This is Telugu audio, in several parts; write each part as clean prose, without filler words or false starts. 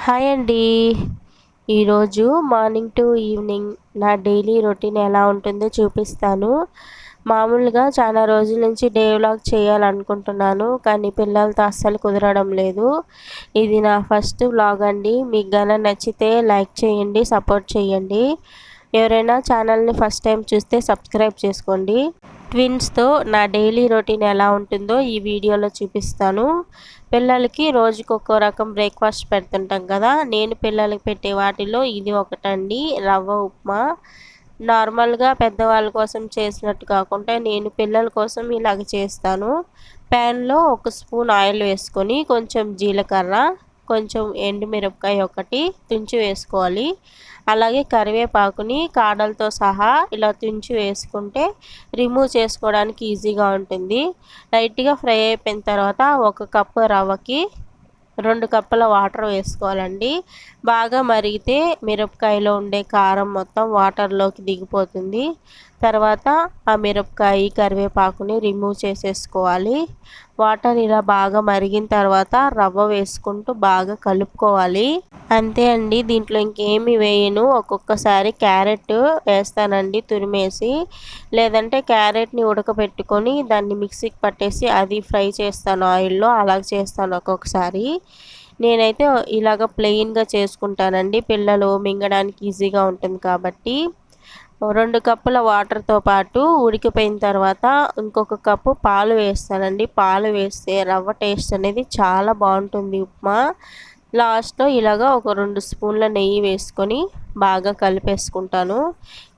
హాయ్ అండి. ఈరోజు మార్నింగ్ టు ఈవినింగ్ నా డైలీ రొటీన్ ఎలా ఉంటుందో చూపిస్తాను. మామూలుగా చాలా రోజుల నుంచి డే వ్లాగ్ చేయాలనుకుంటున్నాను. కానీ పిల్లలతో అస్సలు కుదరడం లేదు. ఇది నా ఫస్ట్ వ్లాగ్ అండి. మీకు గన నచ్చితే లైక్ చేయండి, సపోర్ట్ చేయండి. ఎవరైనా ఛానల్ని ఫస్ట్ టైం చూస్తే సబ్స్క్రైబ్ చేసుకోండి. ట్విన్స్తో నా డైలీ రొటీన్ ఎలా ఉంటుందో ఈ వీడియోలో చూపిస్తాను. పిల్లలకి రోజుకి ఒక్కో రకం బ్రేక్ఫాస్ట్ పెడుతుంటాం కదా. నేను పిల్లలకి పెట్టే వాటిలో ఇది ఒకటండి, రవ్వ ఉప్మా. నార్మల్గా పెద్దవాళ్ళ కోసం చేసినట్టు కాకుండా నేను పిల్లల కోసం ఇలాగ చేస్తాను. ప్యాన్లో 1 స్పూన్ ఆయిల్ వేసుకొని కొంచెం జీలకర్ర, కొంచెం ఎండుమిరపకాయ ఒకటి తుంచి వేసుకోవాలి. అలాగే కరివేపాకుని కాడలతో సహా ఇలా తుంచి వేసుకుంటే రిమూవ్ చేసుకోవడానికి ఈజీగా ఉంటుంది. లైట్గా ఫ్రై అయిపోయిన తర్వాత 1 కప్పు రవ్వకి 2 కప్పుల వాటర్ వేసుకోవాలండి. బాగా మరిగితే మిరపకాయలో ఉండే కారం మొత్తం వాటర్లోకి దిగిపోతుంది. తర్వాత ఆ మిరపకాయ కరివేపాకుని రిమూవ్ చేసేసుకోవాలి. వాటర్ ఇలా బాగా మరిగిన తర్వాత రవ్వ వేసుకుంటూ బాగా కలుపుకోవాలి. అంతే అండి, దీంట్లో ఇంకేమీ వేయను. ఒక్కొక్కసారి క్యారెట్ వేస్తానండి తురిమేసి, లేదంటే క్యారెట్ని ఉడకబెట్టుకొని దాన్ని మిక్సీకి పట్టేసి అది ఫ్రై చేస్తాను ఆయిల్లో. అలాగ చేస్తాను ఒక్కొక్కసారి. నేనైతే ఇలాగ ప్లెయిన్గా చేసుకుంటానండి, పిల్లలు మింగడానికి ఈజీగా ఉంటుంది కాబట్టి. 2 కప్పుల వాటర్తో పాటు ఉడికిపోయిన తర్వాత ఇంకొక కప్పు పాలు వేస్తానండి. పాలు వేస్తే రవ్వ టేస్ట్ అనేది చాలా బాగుంటుంది ఉప్మా. లాస్ట్లో ఇలాగ ఒక 2 స్పూన్ల నెయ్యి వేసుకొని బాగా కలిపేసుకుంటాను.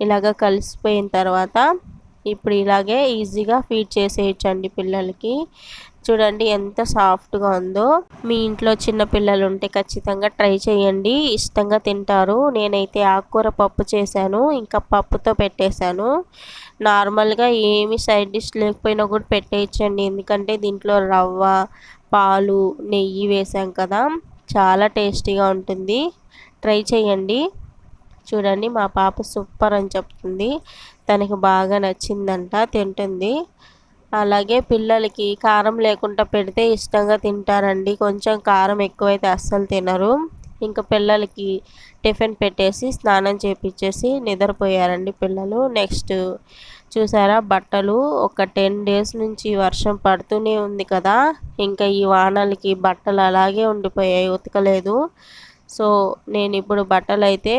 ఇలాగ కలిసిపోయిన తర్వాత ఇప్పుడు ఇలాగే ఈజీగా ఫీడ్ చేసేయచ్చండి పిల్లలకి. చూడండి ఎంత సాఫ్ట్గా ఉందో. మీ ఇంట్లో చిన్న పిల్లలు ఉంటే ఖచ్చితంగా ట్రై చేయండి, ఇష్టంగా తింటారు. నేనైతే ఆకుకూర పప్పు చేశాను, ఇంకా పప్పుతో పెట్టేశాను. నార్మల్గా ఏమి సైడ్ డిష్ లేకపోయినా కూడా పెట్టేయచ్చండి, ఎందుకంటే దీంట్లో రవ్వ, పాలు, నెయ్యి వేసాం కదా. చాలా టేస్టీగా ఉంటుంది, ట్రై చేయండి. చూడండి మా పాప సూపర్ అని చెప్తుంది, తనకి బాగా నచ్చిందంట, తింటుంది. అలాగే పిల్లలకి కారం లేకుండా పెడితే ఇష్టంగా తింటారండి. కొంచెం కారం ఎక్కువైతే అస్సలు తినరు. ఇంకా పిల్లలకి టిఫిన్ పెట్టేసి స్నానం చేపించేసి నిద్రపోయారండి పిల్లలు. నెక్స్ట్ చూసారా, బట్టలు ఒక 10 డేస్ నుంచి వర్షం పడుతూనే ఉంది కదా. ఇంకా ఈ వానలకి బట్టలు అలాగే ఉండిపోయాయి, ఉతకలేదు. సో నేను ఇప్పుడు బట్టలు అయితే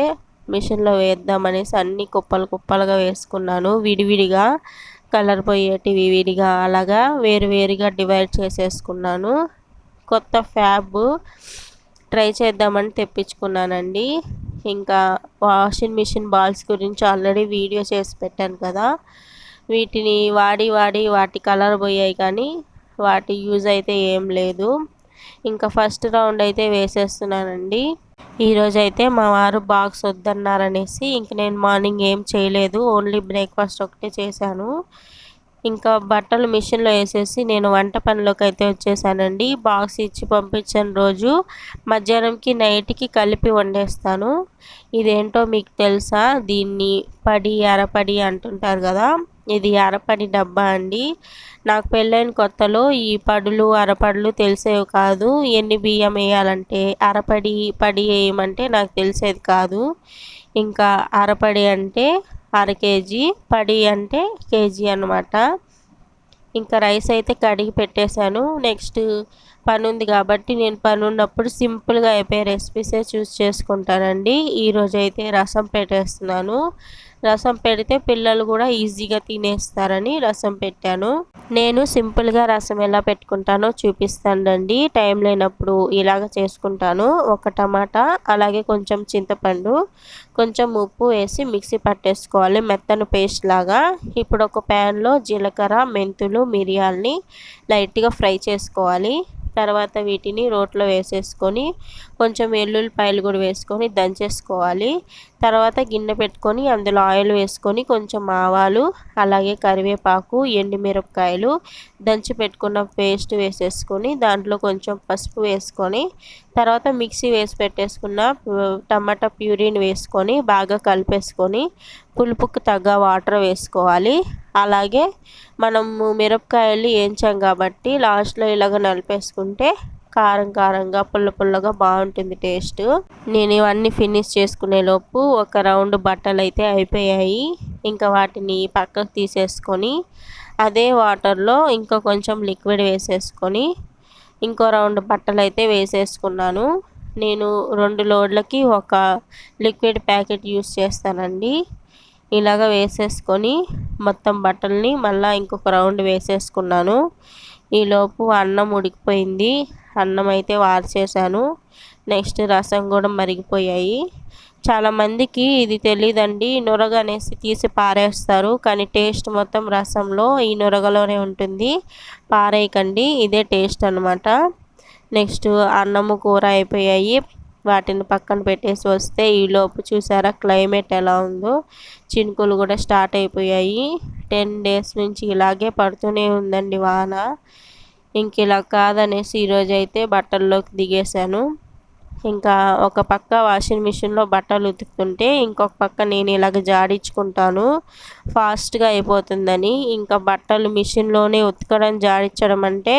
మిషన్లో వేద్దామనేసి అన్ని కుప్పలు కుప్పలుగా వేసుకున్నాను. విడివిడిగా కలర్ పోయేటివి విడిగా అలాగా వేరువేరుగా డివైడ్ చేసేసుకున్నాను. కొత్త ఫ్యాబ్ ట్రై చేద్దామని తెప్పించుకున్నానండి. ఇంకా వాషింగ్ మిషన్ బాల్స్ గురించి ఆల్రెడీ వీడియో చేసి పెట్టాను కదా. వీటిని వాడి వాటి కలర్ పోయాయి, కానీ వాటి యూజ్ అయితే ఏం లేదు. ఇంకా ఫస్ట్ రౌండ్ అయితే వేసేస్తున్నానండి. ఈరోజైతే మా వారు బాక్స్ వద్దన్నారనేసి ఇంక నేను మార్నింగ్ ఏం చేయలేదు, ఓన్లీ బ్రేక్ఫాస్ట్ ఒకటే చేశాను. ఇంకా బట్టలు మిషన్లో వేసేసి నేను వంట పనిలోకి అయితే వచ్చేసానండి. బాక్స్ ఇచ్చి పంపించిన రోజు మధ్యాహ్నంకి నైట్కి కలిపి వండేస్తాను. ఇదేంటో మీకు తెలుసా, దీన్ని పడి అరపడి అంటుంటారు కదా. ఇది అరపడి డబ్బా అండి. నాకు పెళ్ళైన కొత్తలో ఈ పడులు అరపడులు తెలిసేవి కాదు. ఎన్ని బియ్యం వేయాలంటే అరపడి పడి వేయమంటే నాకు తెలిసేది కాదు. ఇంకా అరపడి అంటే అర కేజీ, పడి అంటే కేజీ అన్నమాట. ఇంకా రైస్ అయితే కడిగి పెట్టేశాను. నెక్స్ట్ పని ఉంది కాబట్టి నేను పని ఉన్నప్పుడు సింపుల్గా అయిపోయే రెసిపీసే చూస్ చేసుకుంటానండి. ఈరోజు అయితే రసం పెట్టేస్తున్నాను. రసం పెడితే పిల్లలు కూడా ఈజీగా తినేస్తారని రసం పెట్టాను. నేను సింపుల్గా రసం ఎలా పెట్టుకుంటానో చూపిస్తానండి. టైం లేనప్పుడు ఇలాగ చేసుకుంటాను. ఒక టమాటా, అలాగే కొంచెం చింతపండు, కొంచెం ఉప్పు వేసి మిక్సీ పట్టేసుకోవాలి మెత్తను పేస్ట్ లాగా. ఇప్పుడు ఒక ప్యాన్లో జీలకర్ర, మెంతులు, మిరియాలని లైట్గా ఫ్రై చేసుకోవాలి. తర్వాత వీటిని రోట్లో వేసేసుకొని కొంచెం వెల్లుల్లిపాయలు కూడా వేసుకొని దంచేసుకోవాలి. తర్వాత గిన్నె పెట్టుకొని అందులో ఆయిల్ వేసుకొని కొంచెం ఆవాలు, అలాగే కరివేపాకు, ఎండుమిరపకాయలు, దంచి పెట్టుకున్న పేస్ట్ వేసేసుకొని దాంట్లో కొంచెం పసుపు వేసుకొని తర్వాత మిక్సీ వేసి పెట్టేసుకున్న టమాటా ప్యూరీని వేసుకొని బాగా కలిపేసుకొని పులుపుకు తగ్గ వాటర్ వేసుకోవాలి. అలాగే మనము మిరపకాయలు వేయించాం కాబట్టి లాస్ట్లో ఇలాగ నలిపేసుకుంటే కారం కారంగా పుల్ల పుల్లగా బాగుంటుంది టేస్ట్. నేను ఇవన్నీ ఫినిష్ చేసుకునే లోపు ఒక రౌండ్ బట్టలు అయితే అయిపోయాయి. ఇంకా వాటిని పక్కకు తీసేసుకొని అదే వాటర్లో ఇంకా కొంచెం లిక్విడ్ వేసేసుకొని ఇంకో రౌండ్ బట్టలు అయితే వేసేసుకున్నాను. నేను 2 లోడ్లకి ఒక లిక్విడ్ ప్యాకెట్ యూస్ చేస్తానండి. ఇలాగ వేసేసుకొని మొత్తం బట్టల్ని మళ్ళీ ఇంకొక రౌండ్ వేసేసుకున్నాను. ఈలోపు అన్నం ఉడికిపోయింది. అన్నం అయితే వార్చేసాను. నెక్స్ట్ రసం కూడా మరిగిపోయాయి. చాలామందికి ఇది తెలీదండి, నురగ అనేసి తీసి పారేస్తారు. కానీ టేస్ట్ మొత్తం రసంలో ఈ నురగలోనే ఉంటుంది. పారేయకండి, ఇదే టేస్ట్ అనమాట. నెక్స్ట్ అన్నము కూర అయిపోయాయి. వాటిని పక్కన పెట్టేసి వస్తే ఈలోపు చూసారా క్లైమేట్ ఎలా ఉందో. చినుకులు కూడా స్టార్ట్ అయిపోయాయి. 10 డేస్ నుంచి ఇలాగే పడుతూనే ఉందండి వాన. ఇంక ఇలా కాదనేసి ఈరోజు అయితే బట్టల్లోకి దిగేశాను. ఇంకా ఒక పక్క వాషింగ్ మిషన్లో బట్టలు ఉతుకుతుంటే ఇంకొక పక్క నేను ఇలాగ జాడించుకుంటాను ఫాస్ట్గా అయిపోతుందని. ఇంకా బట్టలు మిషన్లోనే ఉతకడం జాడించడం అంటే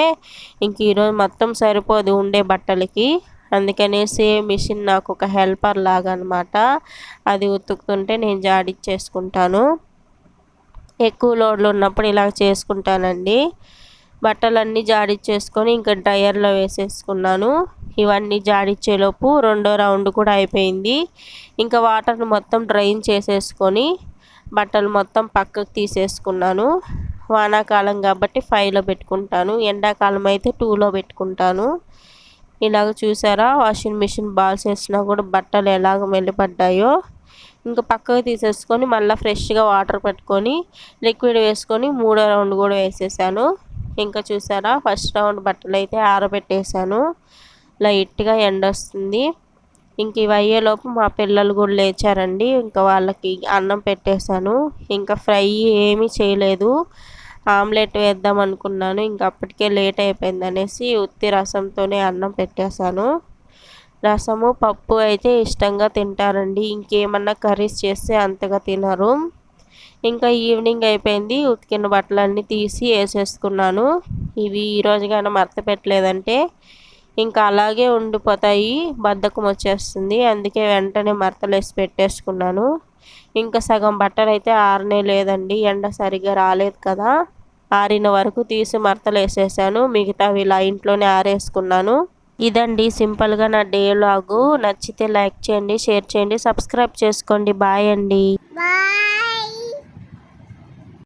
ఇంక ఈరోజు మొత్తం సరిపోదు ఉండే బట్టలకి. అందుకనేసి మిషన్ నాకు ఒక హెల్పర్ లాగా అనమాట. అది ఉతుకుతుంటే నేను జాడించేసుకుంటాను. ఎక్కువ లోడ్లు ఉన్నప్పుడు ఇలా చేసుకుంటానండి. బట్టలన్నీ జాడించేసుకొని ఇంకా డ్రయర్లో వేసేసుకున్నాను. ఇవన్నీ జాడించేలోపు రెండో రౌండ్ కూడా అయిపోయింది. ఇంకా వాటర్ని మొత్తం డ్రైన్ చేసేసుకొని బట్టలు మొత్తం పక్కకు తీసేసుకున్నాను. వానాకాలం కాబట్టి 5లో పెట్టుకుంటాను, ఎండాకాలం అయితే 2లో పెట్టుకుంటాను. ఇలాగ చూసారా వాషింగ్ మిషన్ బాల్స్ వేసినా కూడా బట్టలు ఎలాగ మెల్లిపడ్డాయో. ఇంకా పక్కకు తీసేసుకొని మళ్ళీ ఫ్రెష్గా వాటర్ పెట్టుకొని లిక్విడ్ వేసుకొని 3వ రౌండ్ కూడా వేసేసాను. ఇంకా చూసారా ఫస్ట్ రౌండ్ బట్టలు అయితే ఆరబెట్టేసాను. లైట్గా ఎండ వస్తుంది. ఇంక ఇవి అయ్యేలోపు మా పిల్లలు కూడా లేచారండి. ఇంకా వాళ్ళకి అన్నం పెట్టేశాను. ఇంకా ఫ్రై ఏమీ చేయలేదు. ఆమ్లెట్ వేద్దాం అనుకున్నాను, ఇంకా అప్పటికే లేట్ అయిపోయింది అనేసి ఉత్తి రసంతోనే అన్నం పెట్టేశాను. రసము పప్పు అయితే ఇష్టంగా తింటారండి. ఇంకేమన్నా కర్రీస్ చేస్తే అంతగా తినరు. ఇంకా ఈవినింగ్ అయిపోయింది. ఉతికిన బట్టలన్నీ తీసి వేసేసుకున్నాను. ఇవి ఈరోజు కానీ మడత పెట్టలేదంటే ఇంకా అలాగే ఉండిపోతాయి, బద్ధకం వచ్చేస్తుంది. అందుకే వెంటనే మడతలేసి పెట్టేసుకున్నాను. ఇంకా సగం బట్టలు అయితే ఆరనే లేదండి, ఎండ సరిగ్గా రాలేదు కదా. ఆరిన వరకు తీసి మడతలు వేసేసాను. మిగతావి ఇలా ఇంట్లోనే ఆరేసుకున్నాను. ఇదండి సింపుల్గా నా డే వ్లాగు. నచ్చితే లైక్ చేయండి, షేర్ చేయండి, సబ్స్క్రైబ్ చేసుకోండి. బాయ్ అండి.